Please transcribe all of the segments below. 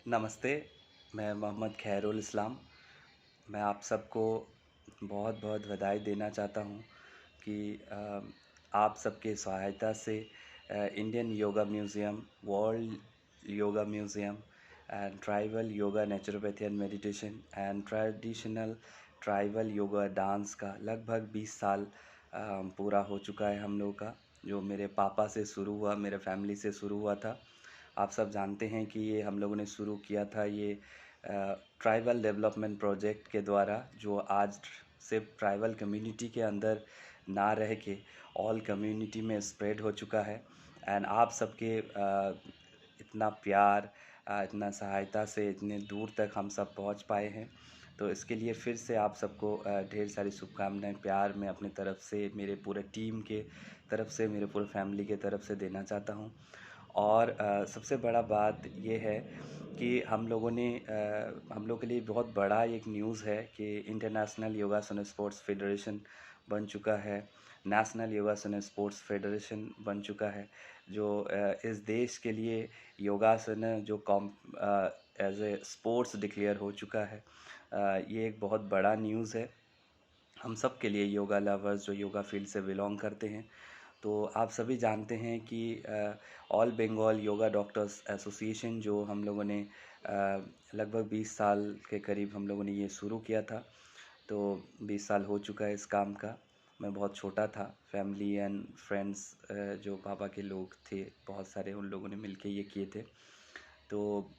नमस्ते, मैं मोहम्मद खैरुल इस्लाम। मैं आप सबको बहुत-बहुत बधाई देना चाहता हूँ कि आप सबके सहायता से Indian yoga museum, world yoga museum and tribal yoga naturopathy and meditation and traditional tribal yoga dance का लगभग 20 साल पूरा हो चुका है हम लोगों का, जो मेरे पापा से शुरू हुआ, मेरे फैमिली से शुरू हुआ था। आप सब जानते हैं कि ये हम लोगों ने शुरू किया था ये ट्राइबल डेवलपमेंट प्रोजेक्ट के द्वारा, जो आज सिर्फ ट्राइबल कम्युनिटी के अंदर ना रह के ऑल कम्युनिटी में स्प्रेड हो चुका है। एंड आप सबके इतना प्यार, इतना सहायता से इतने दूर तक हम सब पहुंच पाए हैं। तो इसके लिए फिर से आप सबको ढेर सारी शुभकामनाएं प्यार में अपनी तरफ से, मेरे पूरे टीम के तरफ से, मेरे पूरे फैमिली के तरफ से देना चाहता हूं। और सबसे बड़ा बात ये है कि हम लोग के लिए बहुत बड़ा एक न्यूज़ है कि इंटरनेशनल योगासन स्पोर्ट्स फेडरेशन बन चुका है, नेशनल योगासन स्पोर्ट्स फेडरेशन बन चुका है, जो इस देश के लिए योगासन जो एज ए स्पोर्ट्स डिक्लेयर हो चुका है। ये एक बहुत बड़ा न्यूज़ है हम सब के लिए, योगा लवर्स जो योगा फील्ड से बिलोंग करते हैं। तो आप सभी जानते हैं कि all Bengal yoga doctors association जो हम लोगों ने लगभग 20 साल के करीब हम लोगों ने ये शुरू किया था। तो 20 साल हो चुका है इस काम का। मैं बहुत छोटा था, फैमिली एंड फ्रेंड्स जो पापा के लोग थे बहुत सारे, उन लोगों ने मिलके ये किए थे। तो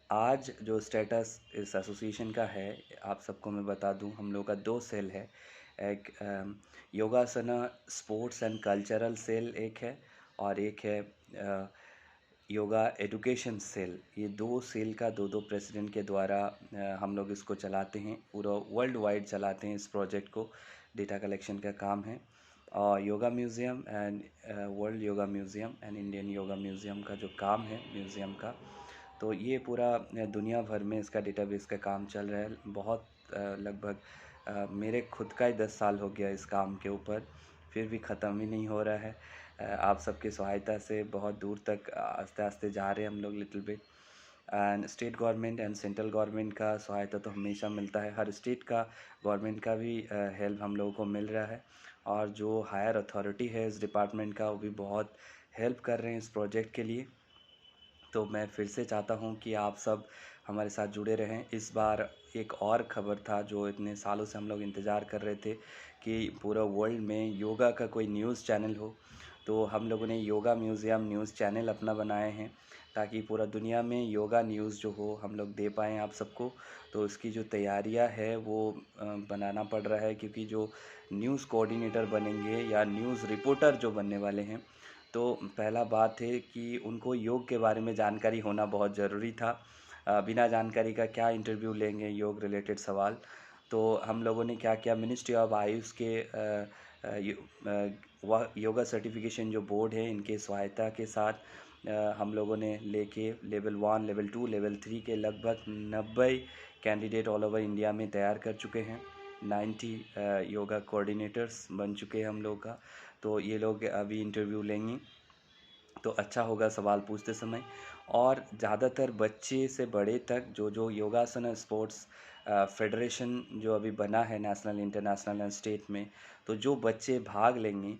आज जो स्टेटस इस एसोसिएशन का है, आप सबको मैं बता दूं, हम लोग का दो सेल है। एक योगासना स्पोर्ट्स एंड कल्चरल सेल एक है, और एक है योगा एजुकेशन सेल। ये दो सेल का दो दो प्रेसिडेंट के द्वारा हम लोग इसको चलाते हैं, पूरा वर्ल्ड वाइड चलाते हैं इस प्रोजेक्ट को। डेटा कलेक्शन का काम है। और yoga museum and world yoga museum and Indian yoga museum का जो काम है म्यूज़ियम का, तो ये पूरा दुनिया भर में इसका डेटाबेस का काम चल रहा है। बहुत लगभग मेरे खुद का ही 10 साल हो गया इस काम के ऊपर, फिर भी ख़त्म ही नहीं हो रहा है। आप सबकी सहायता से बहुत दूर तक आस्ते आस्ते जा रहे हैं हम लोग, little bit. And state government and central government का सहायता तो हमेशा मिलता है, हर स्टेट का गवर्नमेंट का भी हेल्प हम लोगों को मिल रहा है। और जो हायर अथॉरिटी है इस डिपार्टमेंट का, वो भी बहुत हेल्प कर रहे हैं इस प्रोजेक्ट के लिए। तो मैं फिर से चाहता हूँ कि आप सब हमारे साथ जुड़े रहें। इस बार एक और ख़बर था जो इतने सालों से हम लोग इंतज़ार कर रहे थे कि पूरा वर्ल्ड में योगा का कोई न्यूज़ चैनल हो। तो हम लोगों ने योगा म्यूज़ियम न्यूज़ चैनल अपना बनाए हैं, ताकि पूरा दुनिया में योगा न्यूज़ जो हो हम लोग दे पाएँ आप सबको। तो इसकी जो तैयारियां है वो बनाना पड़ रहा है, क्योंकि जो न्यूज़ कोऑर्डिनेटर बनेंगे या न्यूज़ रिपोर्टर जो बनने वाले हैं, तो पहला बात है कि उनको योग के बारे में जानकारी होना बहुत ज़रूरी था। बिना जानकारी का क्या इंटरव्यू लेंगे योग रिलेटेड सवाल। तो हम लोगों ने क्या किया, मिनिस्ट्री ऑफ आयुष के वह योगा सर्टिफिकेशन जो बोर्ड है, इनके सहायता के साथ हम लोगों ने लेके लेवल 1, लेवल 2, लेवल 3 के लगभग 90 कैंडिडेट ऑल ओवर इंडिया में तैयार कर चुके हैं। 90 योगा कोऑर्डिनेटर्स बन चुके हैं हम लोग का। तो ये लोग अभी इंटरव्यू लेंगे, तो अच्छा होगा सवाल पूछते समय। और ज़्यादातर बच्चे से बड़े तक जो जो योगासन स्पोर्ट्स फेडरेशन जो अभी बना है नेशनल, इंटरनेशनल एंड स्टेट में, तो जो बच्चे भाग लेंगे,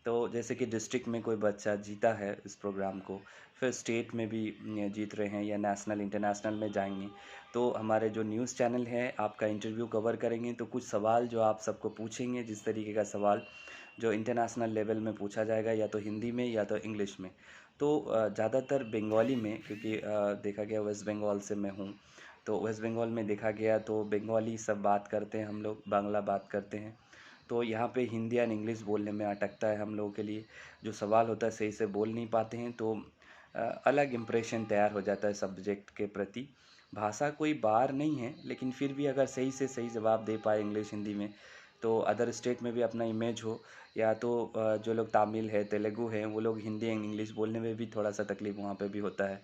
तो जैसे कि डिस्ट्रिक्ट में कोई बच्चा जीता है इस प्रोग्राम को, फिर स्टेट में भी जीत रहे हैं या नेशनल इंटरनेशनल में जाएंगे, तो हमारे जो न्यूज़ चैनल है आपका इंटरव्यू कवर करेंगे। तो कुछ सवाल जो आप सबको पूछेंगे, जिस तरीके का सवाल जो इंटरनेशनल लेवल में पूछा जाएगा, या तो हिंदी में या तो इंग्लिश में। तो ज़्यादातर बंगाली में, क्योंकि देखा गया वेस्ट बंगाल से मैं हूँ, तो वेस्ट बंगाल में देखा गया तो बंगाली सब बात करते हैं, हम लोग बांग्ला बात करते हैं। तो यहाँ पे हिंदी एंड इंग्लिश बोलने में अटकता है हम लोगों के लिए, जो सवाल होता है सही से बोल नहीं पाते हैं। तो अलग इम्प्रेशन तैयार हो जाता है सब्जेक्ट के प्रति। भाषा कोई बार नहीं है, लेकिन फिर भी अगर सही से सही जवाब दे पाए इंग्लिश हिंदी में, तो अदर स्टेट में भी अपना इमेज हो। या तो जो लोग तमिल है, तेलुगु हैं, वो लोग हिंदी एंड इंग्लिश बोलने में भी थोड़ा सा तकलीफ वहाँ पे भी होता है।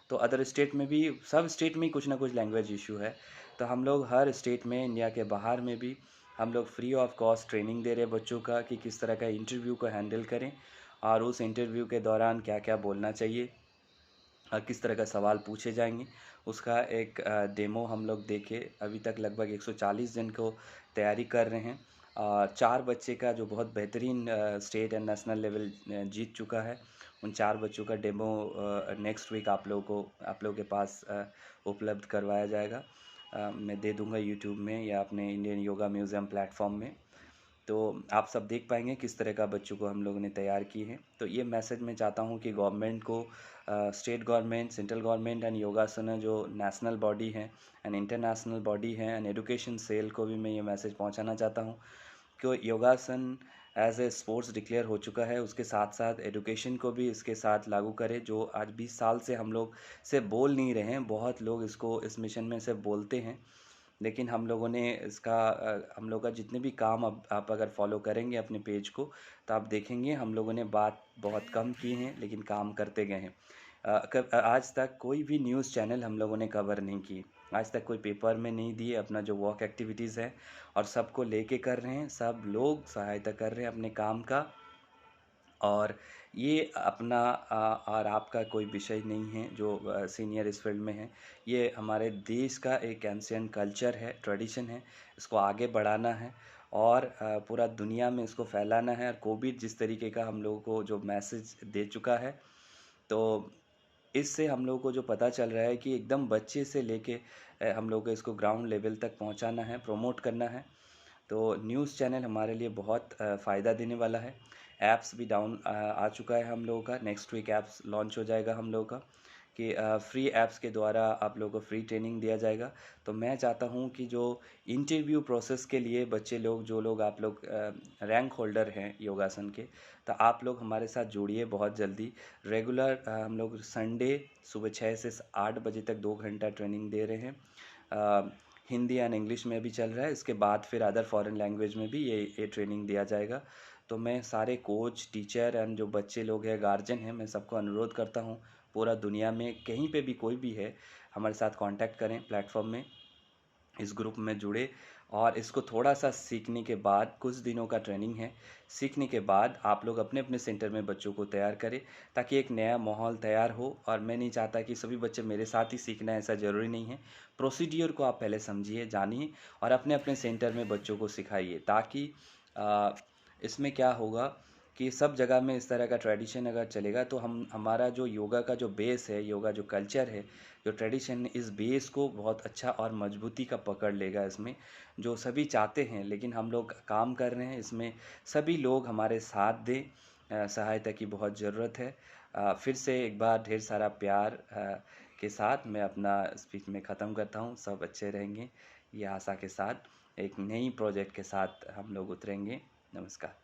तो अदर स्टेट में भी, सब स्टेट में ही कुछ ना कुछ लैंग्वेज इशू है। तो हम लोग हर स्टेट में, इंडिया के बाहर में भी, हम लोग फ्री ऑफ कॉस्ट ट्रेनिंग दे रहे हैं बच्चों का कि किस तरह का इंटरव्यू को हैंडल करें, और उस इंटरव्यू के दौरान क्या क्या बोलना चाहिए, किस तरह का सवाल पूछे जाएंगे उसका एक डेमो हम लोग देखे। अभी तक लगभग 140 जन को तैयारी कर रहे हैं। 4 बच्चे का जो बहुत बेहतरीन स्टेट एंड नेशनल लेवल जीत चुका है, उन 4 बच्चों का डेमो नेक्स्ट वीक आप लोगों के पास उपलब्ध करवाया जाएगा। मैं दे दूंगा यूट्यूब में या अपने इंडियन योगा म्यूज़ियम प्लेटफॉर्म में। तो आप सब देख पाएंगे किस तरह का बच्चों को हम लोगों ने तैयार की है। तो ये मैसेज मैं चाहता हूँ कि गवर्नमेंट को, state government, central government and योगासन जो नेशनल बॉडी है एंड इंटरनेशनल बॉडी है एंड एजुकेशन सेल को भी मैं ये मैसेज पहुँचाना चाहता हूँ कि योगासन एज ए स्पोर्ट्स डिक्लेयर हो चुका है, उसके साथ साथ एजुकेशन को भी इसके साथ लागू करें। जो आज 20 साल से हम लोग से बोल नहीं रहे हैं, बहुत लोग इसको इस मिशन में से बोलते हैं, लेकिन हम लोगों ने इसका हम लोग का जितने भी काम अब आप अगर फॉलो करेंगे अपने पेज को, तो आप देखेंगे हम लोगों ने बात बहुत कम की हैं लेकिन काम करते गए हैं। आज तक कोई भी न्यूज़ चैनल हम लोगों ने कवर नहीं की, आज तक कोई पेपर में नहीं दिए। अपना जो वॉक एक्टिविटीज़ है और सबको लेके कर रहे हैं, सब लोग सहायता कर रहे हैं अपने काम का। और ये अपना और आपका कोई विषय नहीं है जो सीनियर इस फील्ड में है। ये हमारे देश का एक एंशिएंट कल्चर है, ट्रेडिशन है, इसको आगे बढ़ाना है और पूरा दुनिया में इसको फैलाना है। और कोविड जिस तरीके का हम लोगों को जो मैसेज दे चुका है, तो इससे हम लोगों को जो पता चल रहा है कि एकदम बच्चे से लेके हम लोगों को इसको ग्राउंड लेवल तक पहुंचाना है, प्रमोट करना है। तो न्यूज़ चैनल हमारे लिए बहुत फ़ायदा देने वाला है। ऐप्स भी आ चुका है हम लोगों का, नेक्स्ट वीक ऐप्स लॉन्च हो जाएगा हम लोगों का कि फ्री ऐप्स के द्वारा आप लोगों को फ्री ट्रेनिंग दिया जाएगा। तो मैं चाहता हूँ कि जो इंटरव्यू प्रोसेस के लिए बच्चे लोग, जो लोग आप लोग रैंक होल्डर हैं योगासन के, तो आप लोग हमारे साथ जुड़िए बहुत जल्दी। रेगुलर हम लोग संडे सुबह 6 से 8 बजे तक 2 घंटा ट्रेनिंग दे रहे हैं। हिंदी एंड इंग्लिश में भी चल रहा है, इसके बाद फिर अदर फॉरेन लैंग्वेज में भी ये ट्रेनिंग दिया जाएगा। तो मैं सारे कोच, टीचर एंड जो बच्चे लोग हैं, गार्जियन हैं, मैं सबको अनुरोध करता हूँ, पूरा दुनिया में कहीं पे भी कोई भी है, हमारे साथ कांटेक्ट करें प्लेटफॉर्म में, इस ग्रुप में जुड़े। और इसको थोड़ा सा सीखने के बाद, कुछ दिनों का ट्रेनिंग है, सीखने के बाद आप लोग अपने अपने सेंटर में बच्चों को तैयार करें ताकि एक नया माहौल तैयार हो। और मैं नहीं चाहता कि सभी बच्चे मेरे साथ ही सीखना है, ऐसा ज़रूरी नहीं है। प्रोसीडियर को आप पहले समझिए, जानिए और अपने अपने सेंटर में बच्चों को सिखाइए, ताकि इसमें क्या होगा कि सब जगह में इस तरह का ट्रेडिशन अगर चलेगा तो हम हमारा जो योगा का जो बेस है, योगा जो कल्चर है, जो ट्रेडिशन, इस बेस को बहुत अच्छा और मजबूती का पकड़ लेगा इसमें, जो सभी चाहते हैं। लेकिन हम लोग काम कर रहे हैं इसमें, सभी लोग हमारे साथ दें। सहायता की बहुत ज़रूरत है। फिर से एक बार ढेर सारा प्यार के साथ मैं अपना स्पीच में ख़त्म करता हूँ। सब अच्छे रहेंगे, ये आशा के साथ एक नई प्रोजेक्ट के साथ हम लोग उतरेंगे। नमस्कार।